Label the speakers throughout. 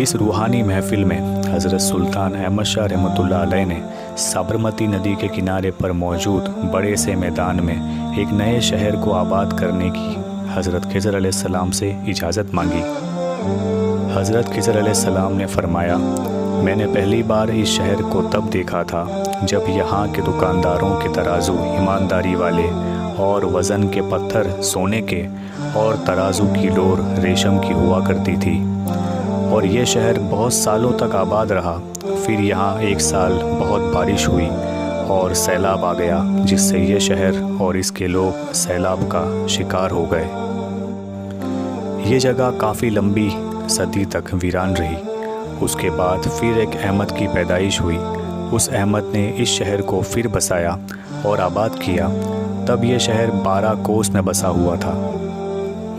Speaker 1: इस रूहानी महफिल में हज़रत सुल्तान अहमद शाह रहमतुल्लाह अलैह ने साबरमती नदी के किनारे पर मौजूद बड़े से मैदान में एक नए शहर को आबाद करने की हज़रत खिज़र अलैहिस्सलाम से इजाज़त मांगी। हज़रत खिज़र अलैहिस्सलाम ने फरमाया, मैंने पहली बार इस शहर को तब देखा था जब यहाँ के दुकानदारों के तराजू ईमानदारी वाले और वज़न के पत्थर सोने के और तराजू की डोर रेशम की हुआ करती थी। और ये शहर बहुत सालों तक आबाद रहा। फिर यहाँ एक साल बहुत बारिश हुई और सैलाब आ गया, जिससे ये शहर और इसके लोग सैलाब का शिकार हो गए। ये जगह काफ़ी लंबी सदी तक वीरान रही। उसके बाद फिर एक अहमद की पैदाइश हुई। उस अहमद ने इस शहर को फिर बसाया और आबाद किया। तब ये शहर 12 कोस में बसा हुआ था।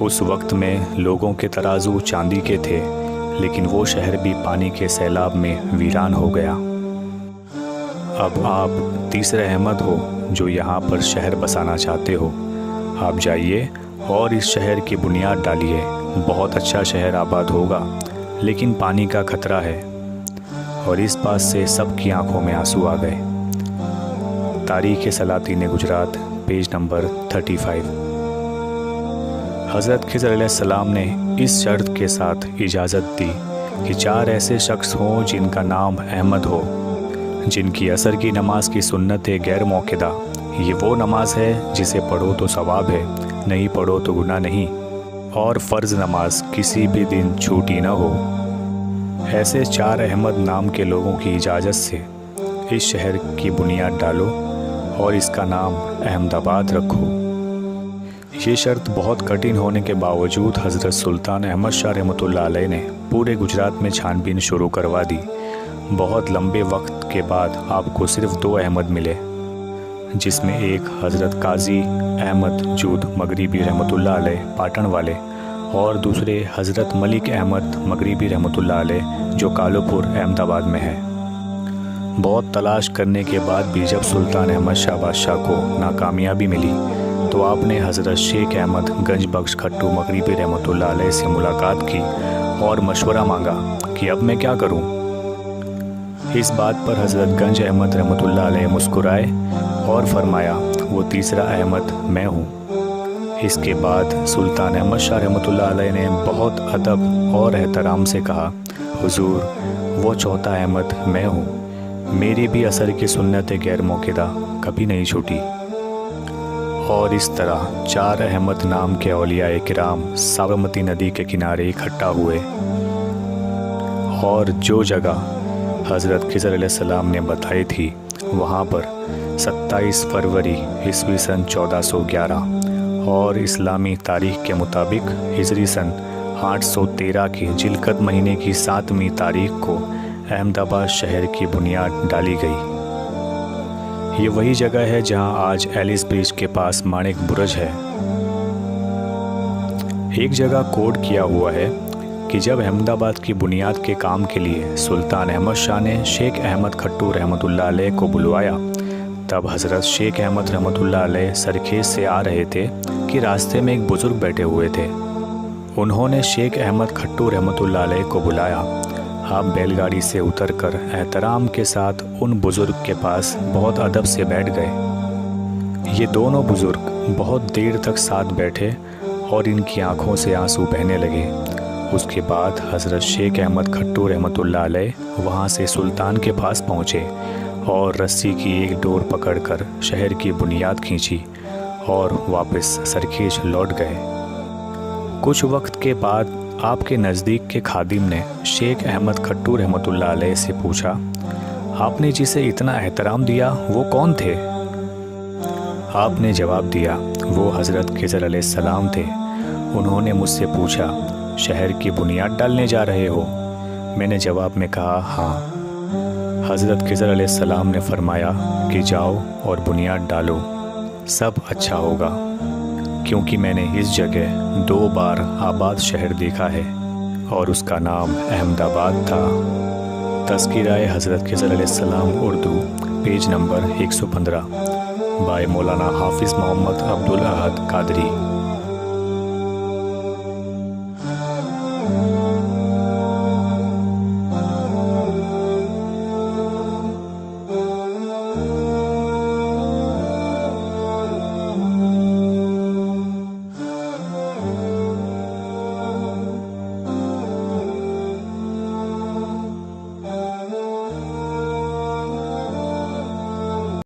Speaker 1: उस वक्त में लोगों के तराजू चांदी के थे, लेकिन वो शहर भी पानी के सैलाब में वीरान हो गया। अब आप तीसरे अहमद हो जो यहाँ पर शहर बसाना चाहते हो। आप जाइए और इस शहर की बुनियाद डालिए। बहुत अच्छा शहर आबाद होगा, लेकिन पानी का खतरा है। और इस बात से सबकी आंखों में आंसू आ गए। तारीख़ सलातीन गुजरात, पेज नंबर 35। हज़रत खिज़र अलैहिस्सलाम ने इस शर्त के साथ इजाज़त दी कि 4 ऐसे शख्स हों जिनका नाम अहमद हो, जिनकी असर की नमाज की सुन्नत गैर मौक़िदा। ये वो नमाज है जिसे पढ़ो तो सवाब है, नहीं पढ़ो तो गुनाह नहीं। और फ़र्ज़ नमाज किसी भी दिन छूटी न हो। ऐसे 4 अहमद नाम के लोगों की इजाज़त से इस शहर की बुनियाद डालो और इसका नाम अहमदाबाद रखो। ये शर्त बहुत कठिन होने के बावजूद हज़रत सुल्तान अहमद शाह रहमतुल्लाह अलैह ने पूरे गुजरात में छानबीन शुरू करवा दी। बहुत लंबे वक्त के बाद आपको सिर्फ 2 अहमद मिले, जिसमें एक हज़रत काजी अहमद जूद मगरिबी रहमतुल्लाह अलैह पाटन वाले और दूसरे हज़रत मलिक अहमद मगरिबी रहमतुल्लाह अलैह जो कालूपुर अहमदाबाद में है। बहुत तलाश करने के बाद भी जब सुल्तान अहमद शाह बादशाह को नाकामयाबी मिली तो आपने हज़रत शेख अहमद गंज बख्श खट्टू मगरिबी रहमतुल्लाह अलैह से मुलाकात की और मशवरा मांगा कि अब मैं क्या करूं। इस बात पर हज़रत गंज अहमद रहमतुल्लाह अलैह मुस्कुराए और फरमाया, वो तीसरा अहमद मैं हूँ। इसके बाद सुल्तान अहमद शाह रहमतुल्लाह अलैह ने बहुत अदब और एहतराम से कहा, हुजूर वो चौथा अहमद मैं हूँ। मेरी भी असर की सुन्नत गैर मौक़िदा कभी नहीं छूटी। और इस तरह 4 अहमद नाम के औलियाए किराम साबरमती नदी के किनारे इकट्ठा हुए और जो जगह हज़रत खिज़र अलैहिस्सलाम ने बताई थी वहाँ पर 27 फरवरी ईस्वी सन 1411 और इस्लामी तारीख़ के मुताबिक हिजरी सन 813 के जिलकद महीने की 7वीं तारीख़ को अहमदाबाद शहर की बुनियाद डाली गई। ये वही जगह है जहां आज एलिस ब्रिज के पास माणिक बुर्ज है। एक जगह कोड किया हुआ है कि जब अहमदाबाद की बुनियाद के काम के लिए सुल्तान अहमद शाह ने शेख अहमद खट्टू रहमतुल्लाह अलैह को बुलवाया, तब हज़रत शेख अहमद रहमतुल्लाह अलैह सरखेज से आ रहे थे कि रास्ते में एक बुज़ुर्ग बैठे हुए थे। उन्होंने शेख अहमद खट्टू रहमतुल्लाह अलैह को बुलाया। आप बैलगाड़ी से उतरकर एहतराम के साथ उन बुज़ुर्ग के पास बहुत अदब से बैठ गए। ये दोनों बुज़ुर्ग बहुत देर तक साथ बैठे और इनकी आंखों से आंसू बहने लगे। उसके बाद हज़रत शेख अहमद खट्टू रहमतुल्लाह अलैह वहाँ से सुल्तान के पास पहुँचे और रस्सी की एक डोर पकड़कर शहर की बुनियाद खींची और वापस सरखेज लौट गए। कुछ वक्त के बाद आपके नज़दीक के खादिम ने शेख अहमद खट्टू रहमतुल्लाह अलैह से पूछा, आपने जिसे इतना एहतराम दिया वो कौन थे? आपने जवाब दिया, वो हज़रत खिज़र अलैहिस्सलाम थे। उन्होंने मुझसे पूछा, शहर की बुनियाद डालने जा रहे हो? मैंने जवाब में कहा, हाँ। हज़रत खिज़र अलैहिस्सलाम ने फरमाया कि जाओ और बुनियाद डालो, सब अच्छा होगा। क्योंकि मैंने इस जगह 2 बार आबाद शहर देखा है और उसका नाम अहमदाबाद था। तज़किराए हज़रत खिज़र अलैहिस्सलाम उर्दू, पेज नंबर 115 बाय मौलाना हाफिज़ मोहम्मद अब्दुल अहद कादरी।